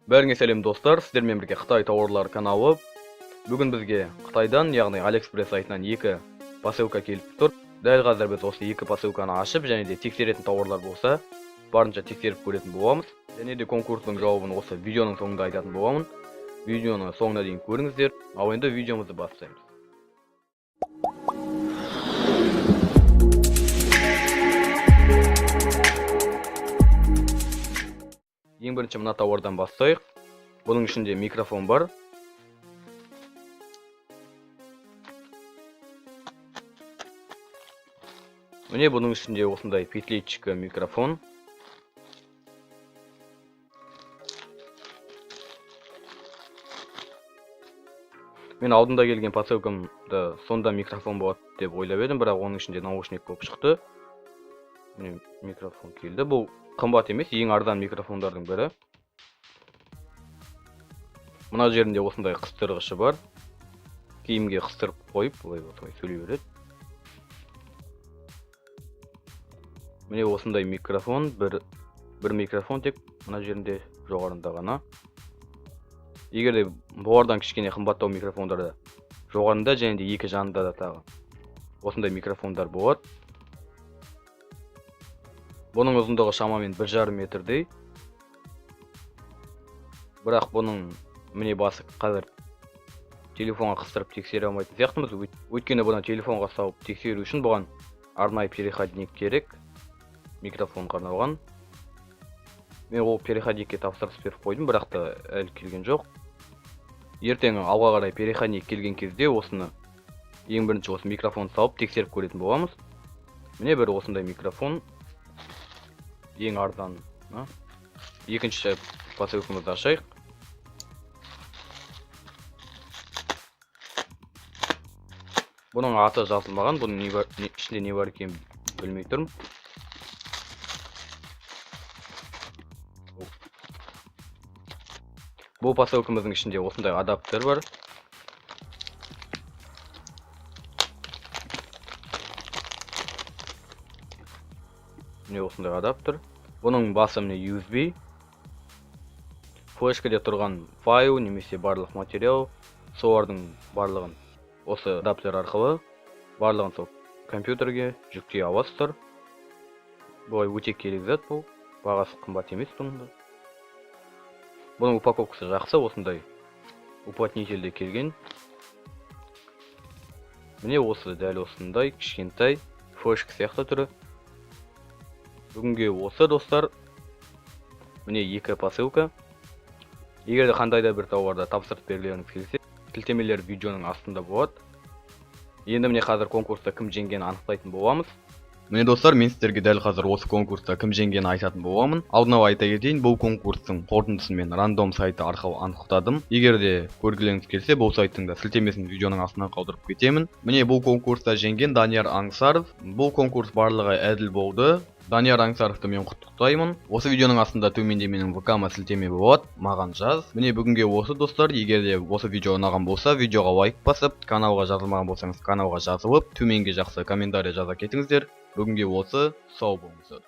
Бәріңе сәлем достар, сіздермен бірге Қытай тауарлар каналы. Бүгін бізге Қытайдан, яғни Алиэкспресс сайтынан 2 посылка келіп тұр. Дәл қазір біз осы 2 посылканы ашып, және де тексеретін тауарлар болса, барынша тексеріп көретін боламыз. Және де конкурстың жауабын осы видеоның соңында айтатын боламын. Видеоны соңына дейін көріңіздер. Ал енді видеомызды бастаймыз. Ең бірінші мына тауардан бастайық. Бұның ішінде микрофон бар. Міне бұның ішінде осындай петличка микрофон. Мен алдында келген посылкамда сонда микрофон болады деп ойлап едім, бірақ оның ішінде наушник болып шықты. Міне микрофон келді. Бұл қымбат емес, ең арзан микрофондардың бірі. Мына жерінде осындай қыстырғышы бар. Киімге қыстырып қойып, олай сөйлей береді. Міне осындай микрофон, бір микрофон тек мына жерінде жоғарында ғана. Егер де бұлардан кішкене қымбаттау микрофондарда жоғарында және де екі жанында да тағы осындай микрофондар болады. Бұның ұзындығы шамамен 1,5 метрдей. Бірақ бұның міне басы қазір телефонға қыстырып тексере алмайтын сияқтымыз. Өйткені бұны телефонға салып тексеру үшін бұған арнайы переходник керек. Микрофонға арналған. Мен ол переходникке тапсырыс беріп қойдым, бірақ та әлі келген жоқ. Ертең алға қарай переходник келген кезде осыны ең бірінші осы микрофон салып тексеріп көретін боламыз. Міне бір осындай микрофон. Ең арзан. Екінші посылкамызды ашайық. Бұның аты жазылмаған, бұның ішінде не бар екенін білмей тұрмын. Бұл посылкамыздың ішінде осындай адаптер бар. Міне осындай адаптер. Бұның басы міне USB. Флешкаде тұрған файл немесе барлық материал, солардың барлығын осы адаптер арқылы барлығын сол компьютерге жүктей аласыздар. Бұлай өте керек зат бұл. Бағасы қымбат емес бұның да. Бұның упаковкасы жақсы, осындай уплотнительде келген. Міне осы дәл осындай кішкентай флешка сияқты түрі. Бүгінге осы достар. Міне 2 посылка. Егер де қандай да бір тауарда тапсырыс бергілеріңіз келсе, сілтемелер видеоның астында болады. Енді міне қазір конкурста кім жеңгенін анықтайтын боламыз. Міне достар, мен сіздерге дәл қазір осы конкурста кім жеңгенін айтатын боламын. Алдын ала айта кетейін, бұл конкурстың қорытындысын мен рандом сайты арқылы анықтадым. Егер де көргілеріңіз келсе, бұл сайттың да сілтемесін видеоның астына қалдырып кетемін. Міне бұл конкурста жеңген Данияр Аңсаров. Бұл конкурс барлығы әділ болды. Данияр Аңсаровты мен құттықтаймын. Осы видеоның астында төменде менің ВК-ма сілтеме болады, маған жаз. Міне бүгінге осы достар. Егер де осы видео ұнаған болса, видеоға лайк басып, каналға жазылмаған болсаңыз, каналға жазылып, төменге жақсы комментарий жаза кетіңіздер. Бүгінге осы, сау болыңыздар.